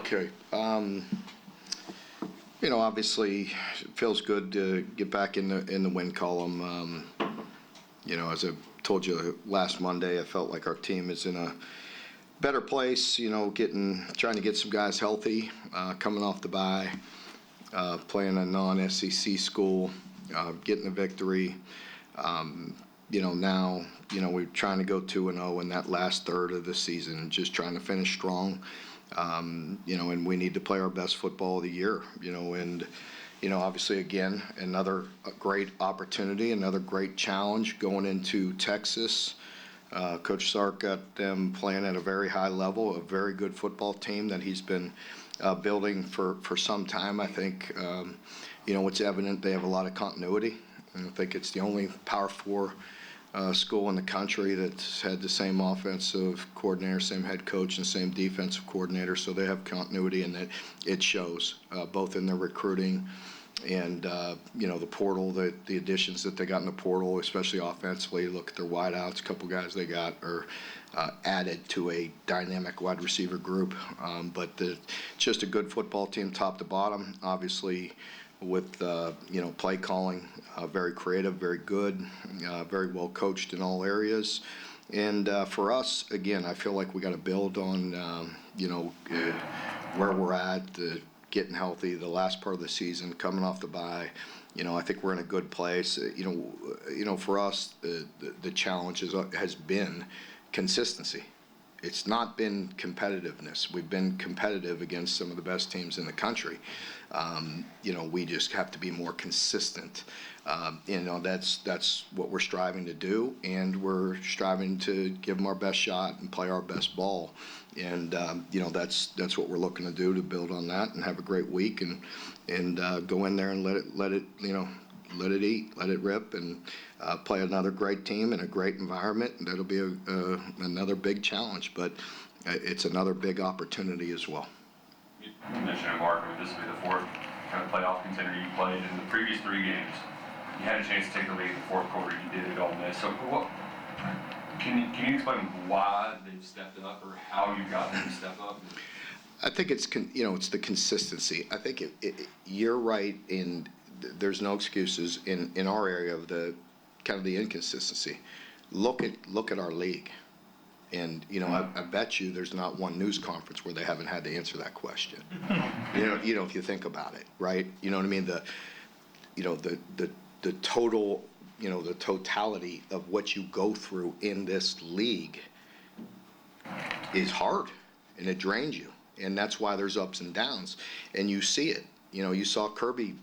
Okay. Obviously, it feels good to get back in the win column. As I told you last Monday, I felt like our team is in a better place. Trying to get some guys healthy, coming off the bye, playing a non-SEC school, getting a victory. Now, we're trying to go 2-0 in that last third of the season, just trying to finish strong. And we need to play our best football of the year, obviously, again, another great opportunity, another great challenge going into Texas. Coach Sark got them playing at a very high level, a very good football team that he's been building for some time. I think, it's evident they have a lot of continuity. I think it's the only Power 4 school in the country that's had the same offensive coordinator, same head coach, and same defensive coordinator. So they have continuity, and that it shows both in their recruiting and the portal, the additions that they got in the portal, especially offensively. Look at their wideouts. A couple guys they got are added to a dynamic wide receiver group. But just a good football team, top to bottom. Obviously, with play calling, very creative, very good, very well coached in all areas. And for us, again, I feel like we got to build on where we're at, getting healthy, the last part of the season, coming off the bye. I think we're in a good place. For us, the challenge has been consistency. It's not been competitiveness. We've been competitive against some of the best teams in the country. We just have to be more consistent. That's what we're striving to do, and we're striving to give them our best shot and play our best ball. And that's what we're looking to do, to build on that and have a great week and go in there and let it eat, let it rip, and play another great team in a great environment. And that'll be another big challenge, but it's another big opportunity as well. You mentioned, Mark, this will be the fourth kind of playoff contender you played. In the previous 3 games, you had a chance to take the lead in the fourth quarter. You did it Ole Miss. So can you explain why they've stepped up, or how you got them to step up? I think it's the consistency. I think you're right in there's no excuses in our area of the kind of the inconsistency. Look at our league. And, I bet you there's not one news conference where they haven't had to answer that question. If you think about it, right? You know what I mean? The total, the totality of what you go through in this league is hard, and it drains you. And that's why there's ups and downs. And you see it. You saw Kirby,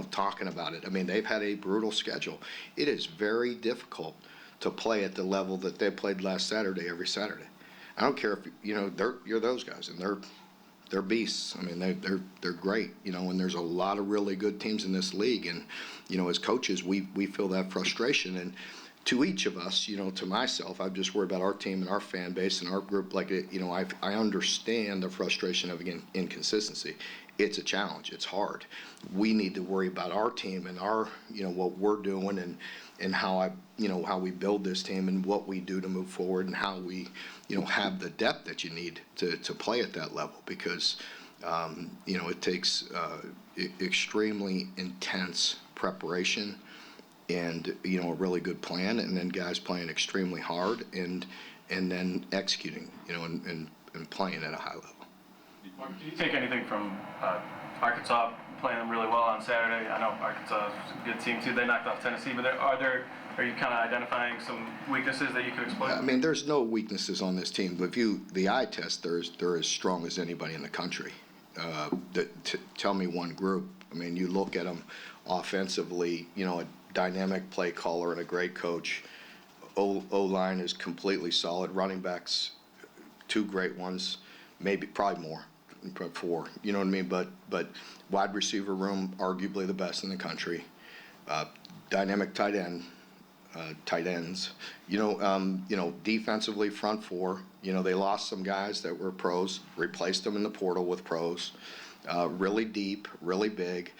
talking about it. I mean, they've had a brutal schedule. It is very difficult to play at the level that they played last Saturday every Saturday. I don't care if you're those guys, and they're beasts. I mean, they're great. And there's a lot of really good teams in this league. And as coaches, we feel that frustration. And to each of us, to myself, I'm just worried about our team and our fan base and our group. I understand the frustration of inconsistency. It's a challenge. It's hard. We need to worry about our team and our, what we're doing and how we build this team and what we do to move forward, and how we, have the depth that you need to play at that level, because, it takes extremely intense preparation and, a really good plan, and then guys playing extremely hard and then executing, and playing at a high level. Mark, do you take anything from Arkansas playing really well on Saturday? I know Arkansas is a good team too. They knocked off Tennessee, but are you kind of identifying some weaknesses that you could exploit? I mean, there's no weaknesses on this team. But the eye test, they're as strong as anybody in the country. Tell me one group. I mean, you look at them offensively. A dynamic play caller and a great coach. O-line is completely solid. Running backs, 2 great ones, probably more. 4, you know what I mean? But wide receiver room, arguably the best in the country. Dynamic tight ends. Defensively, front 4. They lost some guys that were pros, replaced them in the portal with pros. Really deep, really big.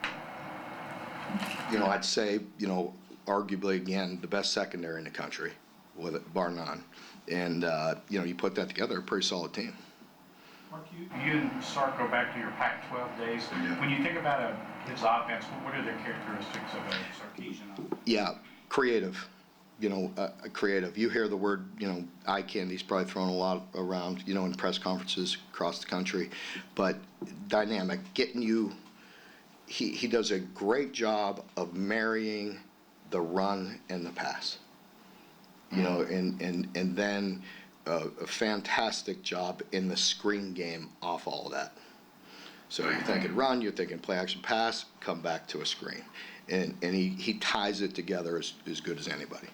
I'd say, arguably again the best secondary in the country, with it, bar none. And you put that together, a pretty solid team. Mark, you and Sark go back to your Pac-12 days. Yeah. When you think about his offense, what are the characteristics of a Sarkisian offense? Yeah, creative. Creative. You hear the word, eye candy. He's probably thrown a lot around, in press conferences across the country, but dynamic. Getting you. He does a great job of marrying the run and the pass. And then a fantastic job in the screen game off all of that. So you're thinking run, you're thinking play action pass, come back to a screen. And he ties it together as good as anybody.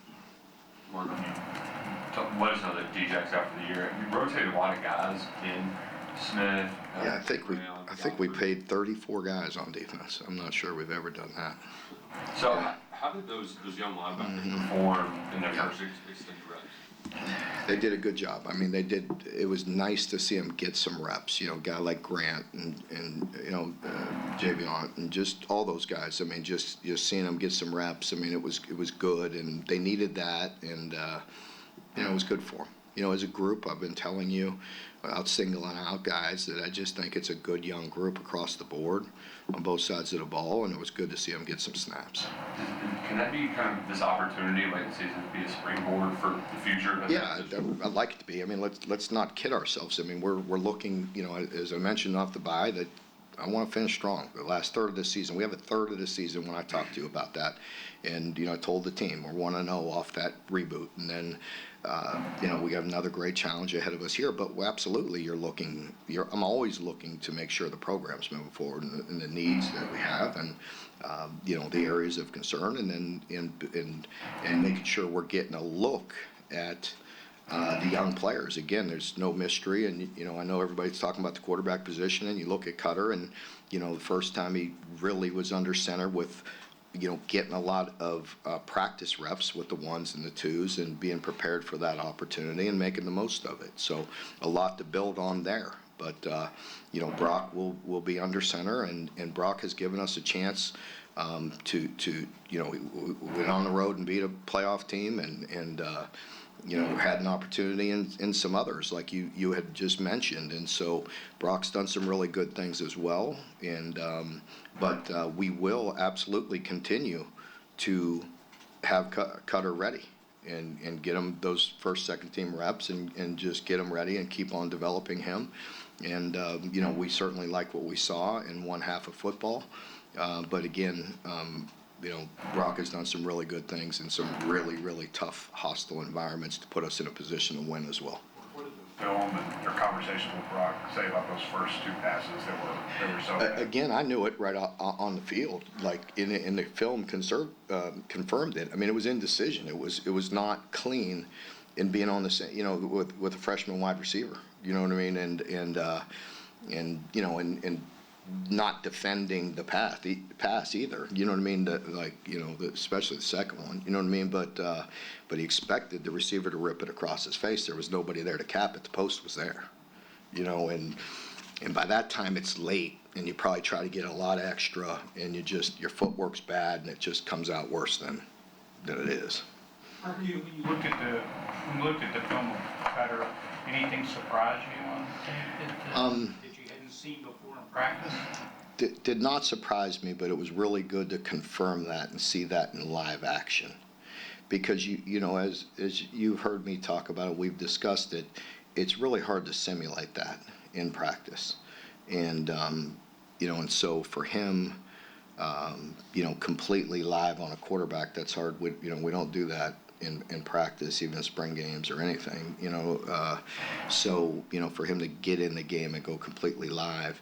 Mark, let us know that DJ's out for the year. You rotated a lot of guys in Smith. Yeah, I think we paid 34 guys on defense. I'm not sure we've ever done that. So how did those young linebackers perform in their first extended reps? They did a good job. I mean, they did. It was nice to see them get some reps. A guy like Grant and Javion and just all those guys. I mean, just seeing them get some reps. I mean, it was good, and they needed that, and it was good for them. As a group, I've been telling you, without singling out guys, that I just think it's a good young group across the board on both sides of the ball, and it was good to see them get some snaps. Can that be kind of this opportunity late in the season to be a springboard for the future? Yeah, I'd like it to be. I mean, let's not kid ourselves. I mean, we're looking, as I mentioned off the bye, that I want to finish strong. The last third of the season, we have a third of the season when I talked to you about that, and I told the team we're 1-0 off that reboot, and then we have another great challenge ahead of us here. But absolutely, I'm always looking to make sure the program's moving forward and the needs that we have, and the areas of concern, and then and making sure we're getting a look at the young players. Again, there's no mystery, and I know everybody's talking about the quarterback position, and you look at Cutter, and the first time he really was under center with getting a lot of practice reps with the ones and the twos and being prepared for that opportunity and making the most of it. So a lot to build on there. But, Brock will be under center, and Brock has given us a chance to we went on the road and beat a playoff team and had an opportunity in some others like you had just mentioned. And so Brock's done some really good things as well. And but we will absolutely continue to have Cutter ready and get him those first, second team reps and just get him ready and keep on developing him. And, we certainly like what we saw in one half of football. But again, Brock has done some really good things in some really, really tough, hostile environments to put us in a position to win as well. What did the film and your conversation with Brock say about those first two passes that were so bad? Again, I knew it right on the field. Like in the film confirmed it. I mean, it was indecision. It was not clean in being on the same, with a freshman wide receiver. You know what I mean? And not defending the pass either. You know what I mean? Especially the second one. You know what I mean? But he expected the receiver to rip it across his face. There was nobody there to cap it. The post was there. And by that time it's late, and you probably try to get a lot extra, and your footwork's bad, and it just comes out worse than it is. When you looked at the film of Cutter, anything surprise you on tape that you hadn't seen before in practice? Did not surprise me, but it was really good to confirm that and see that in live action. Because as you've heard me talk about it, we've discussed it, it's really hard to simulate that in practice. And and so for him, completely live on a quarterback, that's hard. We don't do that in practice, even in spring games or anything, so for him to get in the game and go completely live,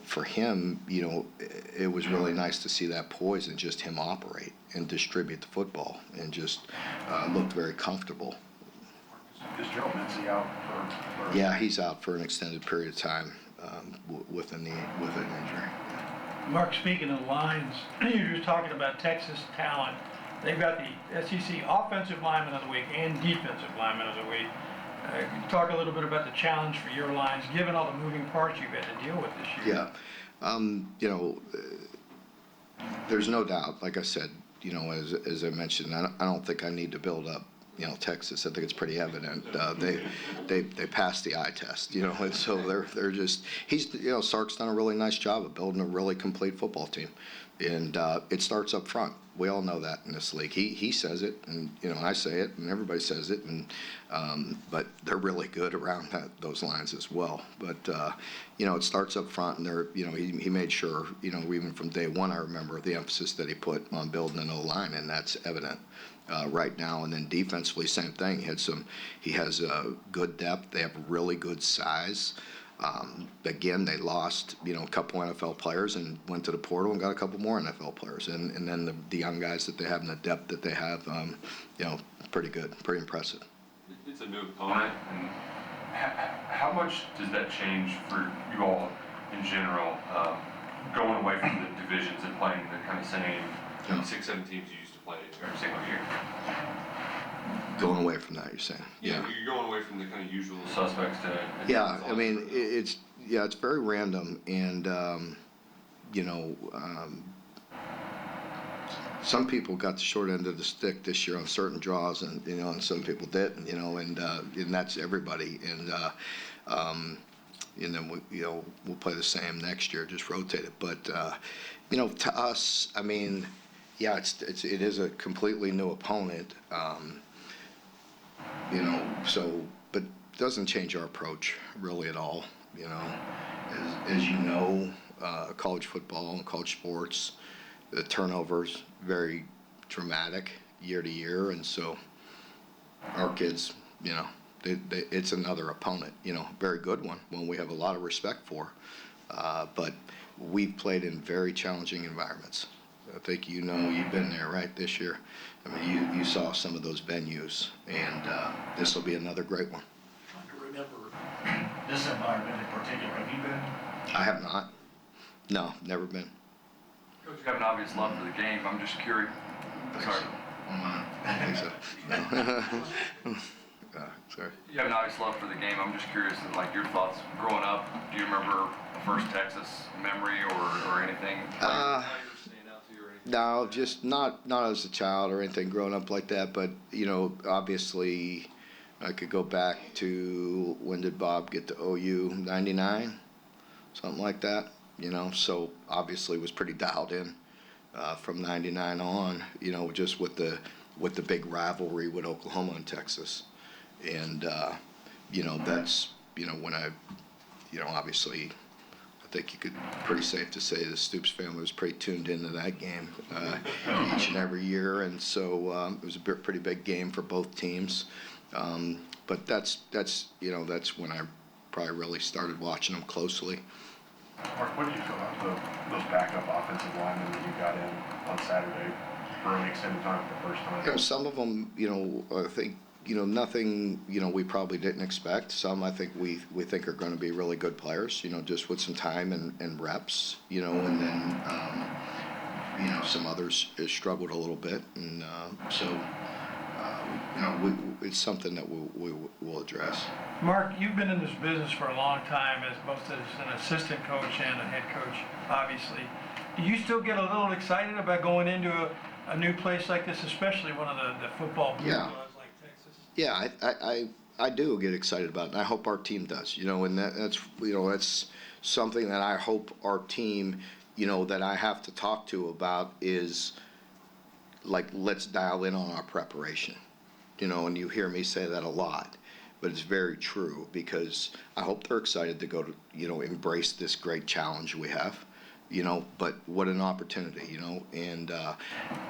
for him, it was really nice to see that poise and just him operate and distribute the football and just looked very comfortable. Is Joe Mincy out for? Yeah, he's out for an extended period of time with an injury. Mark, speaking of lines, you're just talking about Texas talent. They've got the SEC Offensive Lineman of the Week and Defensive Lineman of the Week. Can you talk a little bit about the challenge for your lines, given all the moving parts you've had to deal with this year? Yeah. There's no doubt, like I said, as I mentioned, I don't think I need to build up Texas, I think it's pretty evident. They passed the eye test, and so they're just, Sark's done a really nice job of building a really complete football team. And it starts up front. We all know that in this league. He says it, and I say it, and everybody says it, and but they're really good around those lines as well. But it starts up front, and he made sure, even from day one, I remember the emphasis that he put on building an O-line, and that's evident right now. And then defensively, same thing. He has good depth. They have really good size. Again, they lost, a couple NFL players and went to the portal and got a couple more NFL players. And then the young guys that they have and the depth that they have, pretty good, pretty impressive. It's a new opponent, and how much does that change for you all in general, going away from the divisions and playing the kind of same 6-7 teams you used to play every single year? Going away from that, you're saying? Yeah, you're going away from the kind of usual suspects to. Yeah, I mean, it's very random, and some people got the short end of the stick this year on certain draws, and and some people didn't, and that's everybody, and then we'll play the same next year, just rotate it. But to us, I mean, yeah, it is a completely new opponent. But it doesn't change our approach really at all. As college football and college sports, the turnover's very dramatic year to year, and so our kids, it's another opponent, very good one we have a lot of respect for, but we've played in very challenging environments. I think you've been there, right, this year. I mean, you saw some of those venues, and this will be another great one. Trying to remember this environment in particular. Have you been? I have not. No, never been. Coach, you have an obvious love for the game. I'm just curious. Sorry. I think so. No. Sorry. You have an obvious love for the game. I'm just curious, like your thoughts growing up. Do you remember a first Texas memory or anything? No, just not as a child or anything growing up like that, but obviously I could go back to when did Bob get to OU, 99, something like that, so obviously was pretty dialed in from 99 on, just with the big rivalry with Oklahoma and Texas. And that's when I obviously I think you could pretty safe to say the Stoops family was pretty tuned into that game each and every year, and so it was a pretty big game for both teams. But that's when I probably really started watching them closely. Mark, what did you feel about those backup offensive linemen that you got in on Saturday for an extended time for the first time? Some of them, I think, nothing, we probably didn't expect. Some I think we think are going to be really good players, just with some time and reps, and then, some others struggled a little bit. And so, it's something that we'll address. Mark, you've been in this business for a long time as both as an assistant coach and a head coach, obviously. Do you still get a little excited about going into a new place like this, especially one of the football blue bloods like Texas? Yeah, I do get excited about it, and I hope our team does, and that's something that I hope our team, that I have to talk to about is, like, let's dial in on our preparation, and you hear me say that a lot, but it's very true, because I hope they're excited to go to, embrace this great challenge we have, but what an opportunity, and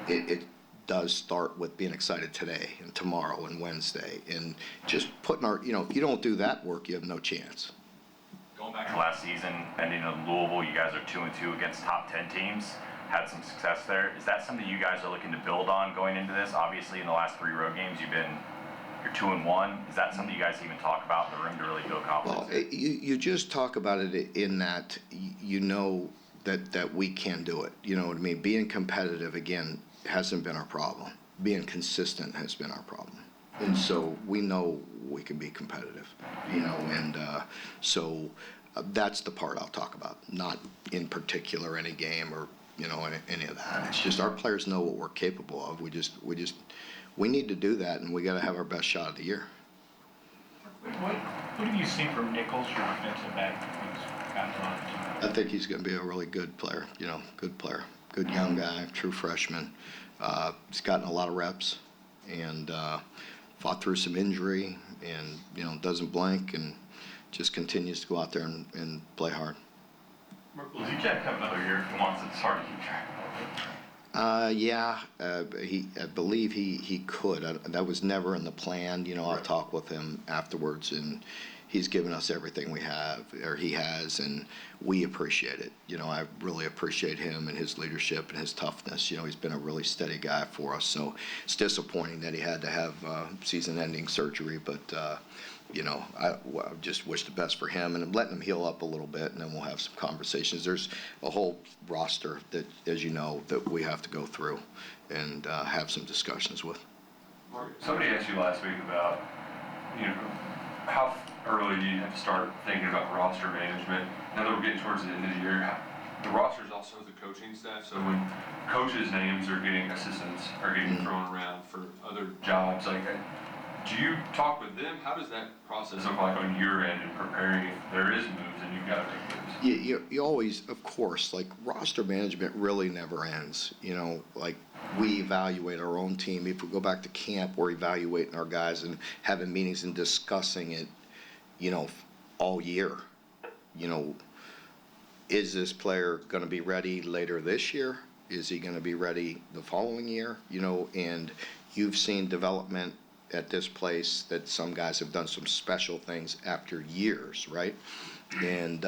it does start with being excited today and tomorrow and Wednesday, and just putting our, if you don't do that work, you have no chance. Going back to last season, ending in Louisville, you guys are 2-2 against top 10 teams. Had some success there. Is that something you guys are looking to build on going into this? Obviously, in the last 3 road games, you're 2-1. Is that something you guys even talk about in the room to really build confidence? Well, you just talk about it in that that we can do it. You know what I mean? Being competitive, again, hasn't been our problem. Being consistent has been our problem. And so we know we can be competitive, and so that's the part I'll talk about, not in particular any game or, any of that. It's just our players know what we're capable of. We we need to do that, and we got to have our best shot of the year. What have you seen from Nichols, your defensive back, who's gotten on? I think he's going to be a really good player, good player. Good young guy, true freshman. He's gotten a lot of reps and fought through some injury and, doesn't blink and just continues to go out there and play hard. Merkel, does he jack have another year if he wants it? It's hard to keep track of. Yeah, I believe he could. That was never in the plan. I'll talk with him afterwards, and he's given us everything he has, and we appreciate it. I really appreciate him and his leadership and his toughness. He's been a really steady guy for us. So it's disappointing that he had to have season-ending surgery, but I just wish the best for him, and I'm letting him heal up a little bit, and then we'll have some conversations. There's a whole roster that, as you know, that we have to go through and have some discussions with. Somebody asked you last week about, how early do you have to start thinking about roster management? Now that we're getting towards the end of the year, the roster is also the coaching staff. So when coaches' names are getting assistants are getting thrown around for other jobs, do you talk with them? How does that process look like on your end in preparing if there is moves and you've got to make moves? You always, of course, roster management really never ends. We evaluate our own team. If we go back to camp, we're evaluating our guys and having meetings and discussing it, all year. Is this player going to be ready later this year? Is he going to be ready the following year? And you've seen development at this place that some guys have done some special things after years, right? And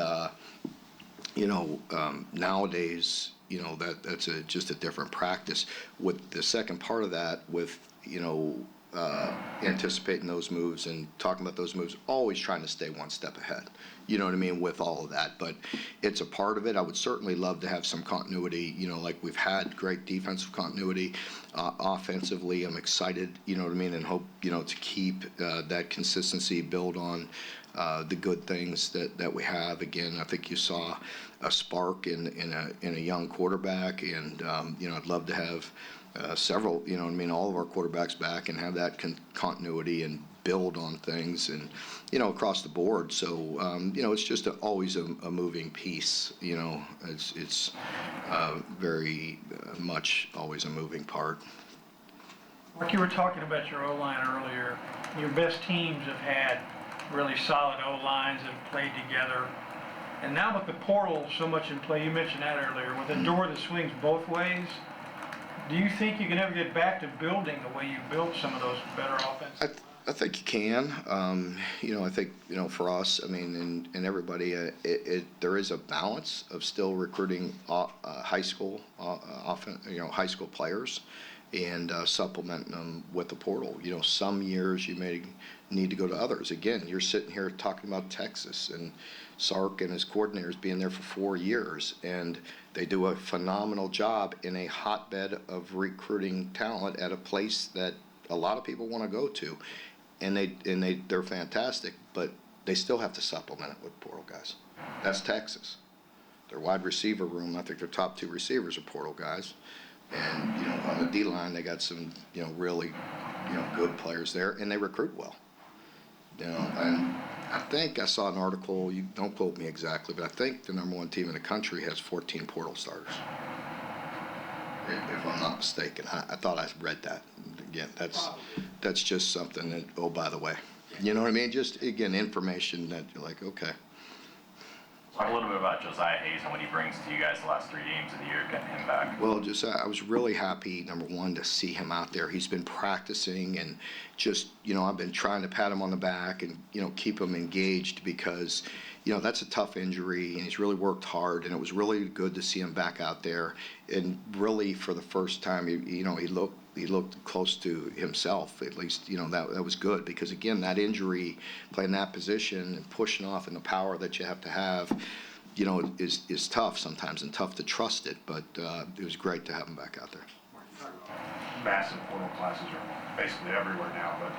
nowadays, that's just a different practice. With the second part of that, with anticipating those moves and talking about those moves, always trying to stay one step ahead. You know what I mean, with all of that. But it's a part of it. I would certainly love to have some continuity, like we've had great defensive continuity. Offensively, I'm excited, and hope, to keep that consistency, build on the good things that we have. Again, I think you saw a spark in a young quarterback, and, I'd love to have several, all of our quarterbacks back and have that continuity and build on things and, across the board. So, it's just always a moving piece, it's very much always a moving part. Mark, you were talking about your O-line earlier. Your best teams have had really solid O-lines that have played together. And now with the portal so much in play, you mentioned that earlier, with a door that swings both ways, do you think you can ever get back to building the way you built some of those better offenses? I think you can. I think, for us, and everybody, there is a balance of still recruiting high school high school players and supplementing them with the portal. Some years you may need to go to others. Again, you're sitting here talking about Texas and Sark and his coordinators being there for 4 years, and they do a phenomenal job in a hotbed of recruiting talent at a place that a lot of people want to go to. And they're fantastic, but they still have to supplement it with portal guys. That's Texas. Their wide receiver room, I think their top 2 receivers are portal guys. And, on the D-line, they got some, really, good players there, and they recruit well. And I think I saw an article, you don't quote me exactly, but I think the number 1 team in the country has 14 portal starters. If I'm not mistaken. I thought I read that. Again, that's just something that, oh, by the way. You know what I mean? Just, again, information that you're like, okay. Talk a little bit about Josiah Hayes and what he brings to you guys the last 3 games of the year, getting him back. Well, I was really happy, number 1, to see him out there. He's been practicing and just, I've been trying to pat him on the back and, keep him engaged because, that's a tough injury and he's really worked hard, and it was really good to see him back out there. And really, for the first time, he looked close to himself, at least, that was good because, again, that injury, playing that position and pushing off and the power that you have to have, is tough sometimes and tough to trust it, but it was great to have him back out there. Massive portal classes are basically everywhere now, but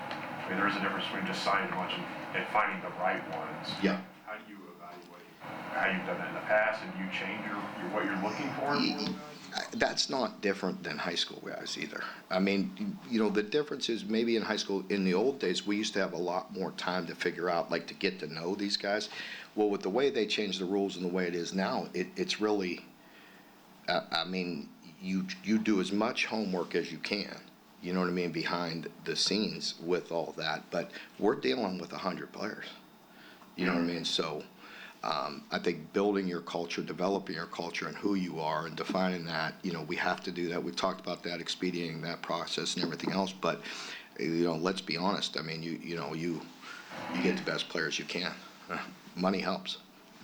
there is a difference between just signing a bunch and finding the right ones. Yeah. How do you evaluate how you've done that in the past, and do you change what you're looking for in portal guys? That's not different than high school guys either. I mean, the difference is maybe in high school, in the old days, we used to have a lot more time to figure out, like to get to know these guys. Well, with the way they changed the rules and the way it is now, it's really, I mean, you do as much homework as you can, you know what I mean, behind the scenes with all that. But we're dealing with 100 players, you know what I mean? So, I think building your culture, developing your culture and who you are and defining that, we have to do that. We've talked about that, expediting that process and everything else, but, let's be honest. I mean, you get the best players you can. Money helps.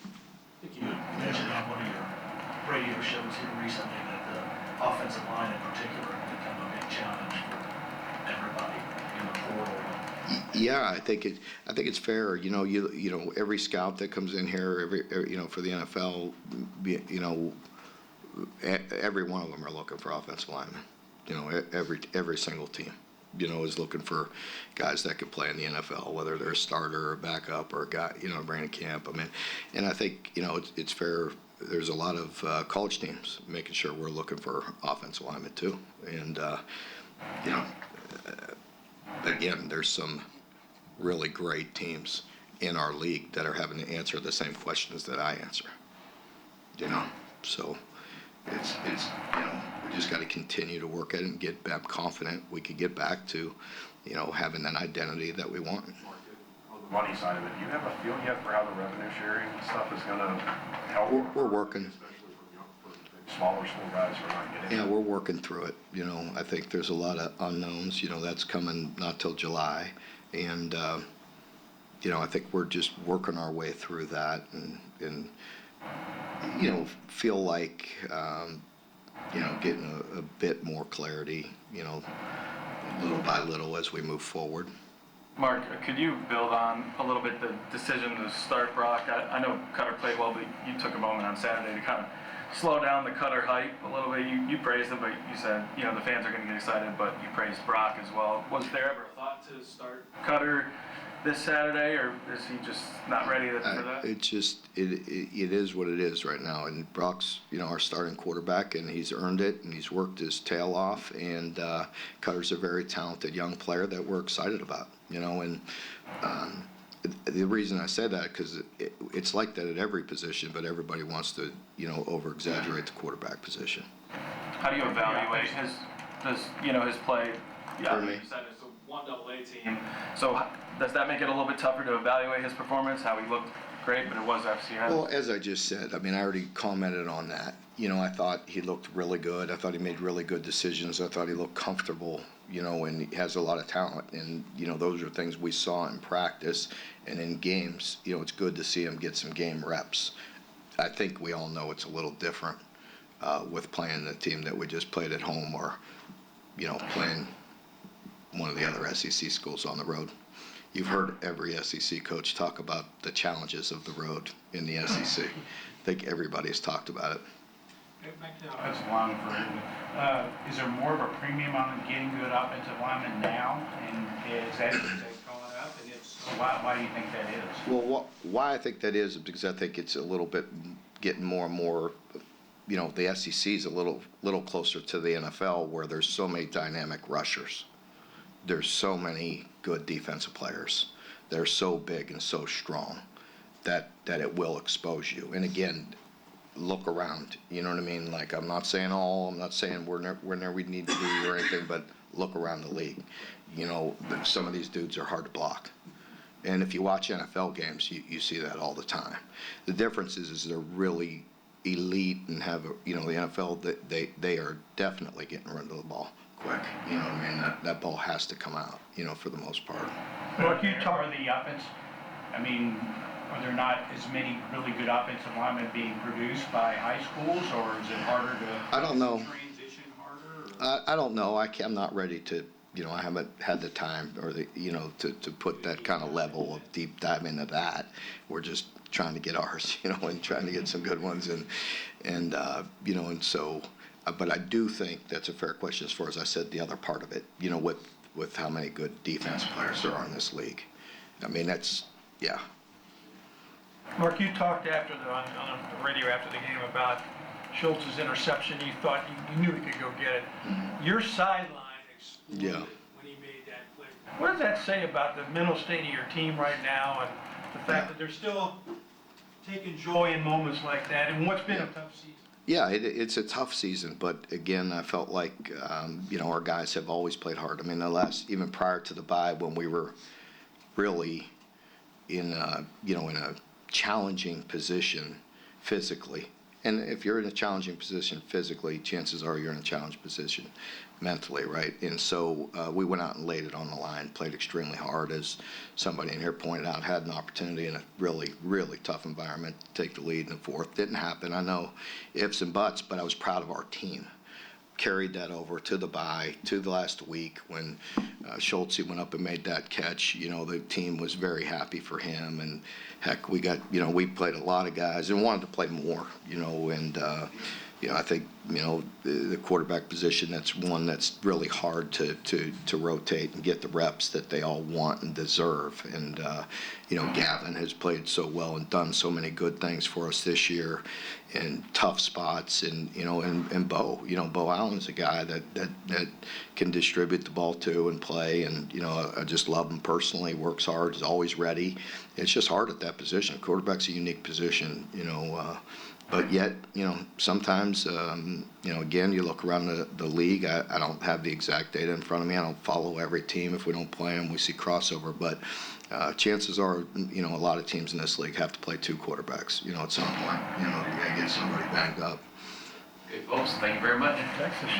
I think you mentioned on one of your radio shows here recently that the offensive line in particular has become a big challenge for everybody in the portal. Yeah, I think it's fair. Every scout that comes in here, for the NFL, every one of them are looking for offensive linemen. Every single team, is looking for guys that could play in the NFL, whether they're a starter or a backup or a guy, bringing a camp. I mean, and I think, it's fair. There's a lot of college teams making sure we're looking for offensive linemen too. And, again, there's some really great teams in our league that are having to answer the same questions that I answer. So it's we just got to continue to work at it and get back confident we could get back to, having that identity that we want. On the money side of it, do you have a feel yet for how the revenue sharing stuff is going to help? We're working. Especially for smaller school guys who are not getting. Yeah, we're working through it. I think there's a lot of unknowns. That's coming not till July, and I think we're just working our way through that, and feel like getting a bit more clarity, little by little as we move forward. Mark, could you build on a little bit the decision to start Brock? I know Cutter played well, but you took a moment on Saturday to kind of slow down the Cutter hype a little bit. You praised him, but you said, the fans are going to get excited, but you praised Brock as well. Was there ever a thought to start Cutter this Saturday, or is he just not ready for that? It is what it is right now. And Brock's, our starting quarterback, and he's earned it, and he's worked his tail off. And Cutter's a very talented young player that we're excited about, And the reason I say that, because it's like that at every position, but everybody wants to, over-exaggerate the quarterback position. How do you evaluate his play? Yeah, For me? you said it's a 1AA team. So does that make it a little bit tougher to evaluate his performance? How he looked great, but it was FCS. Well, as I just said, I already commented on that. I thought he looked really good. I thought he made really good decisions. I thought he looked comfortable, and he has a lot of talent. And, those are things we saw in practice and in games. It's good to see him get some game reps. I think we all know it's a little different with playing the team that we just played at home or, playing one of the other SEC schools on the road. You've heard every SEC coach talk about the challenges of the road in the SEC. I think everybody's talked about it. Back to the offensive lineman for a minute. Is there more of a premium on getting good offensive linemen now? And is that going up? And if so, why do you think that is? Well, why I think that is because I think it's a little bit getting more and more, the SEC is a little closer to the NFL where there's so many dynamic rushers. There's so many good defensive players. They're so big and so strong that it will expose you. And again, look around. You know what I mean? Like, I'm not saying we're never we need to be or anything, but look around the league. Some of these dudes are hard to block. And if you watch NFL games, you see that all the time. The difference is they're really elite and have the NFL, they are definitely getting rid of the ball quick. You know what I mean? That ball has to come out, for the most part. Mark, you talk about the offense. Are there not as many really good offensive linemen being produced by high schools, or is it harder to I don't know. transition harder? I don't know. I'm not ready to, I haven't had the time or the, to put that kind of level of deep dive into that. We're just trying to get ours, and trying to get some good ones. And so, but I do think that's a fair question as far as I said, the other part of it, with how many good defense players there are in this league. Mark, you talked on the radio after the game about Schultz's interception, you thought you knew he could go get it. Your sideline exploded Yeah. when he made that play. What does that say about the mental state of your team right now and the fact that they're still taking joy in moments like that and what's been a tough season? Yeah, it's a tough season, but again, I felt like, our guys have always played hard. I mean, even prior to the bye, when we were really in a challenging position physically. And if you're in a challenging position physically, chances are you're in a challenging position mentally, right? And so we went out and laid it on the line, played extremely hard, as somebody in here pointed out, had an opportunity in a really, really tough environment to take the lead in the fourth. Didn't happen. I know ifs and buts, but I was proud of our team. Carried that over to the bye, to the last week when Schultz went up and made that catch. The team was very happy for him. And heck, we played a lot of guys and wanted to play more, and I think, the quarterback position, that's one that's really hard to rotate and get the reps that they all want and deserve. And, Gavin has played so well and done so many good things for us this year in tough spots. And, and Bo, Bo Allen's a guy that can distribute the ball to and play. And, I just love him personally, works hard, is always ready. It's just hard at that position. Quarterback's a unique position, but yet, sometimes, again, you look around the league. I don't have the exact data in front of me. I don't follow every team. If we don't play them, we see crossover. But chances are, a lot of teams in this league have to play two quarterbacks, at some point. You may get somebody banged up. Okay, folks, thank you very much. Texas.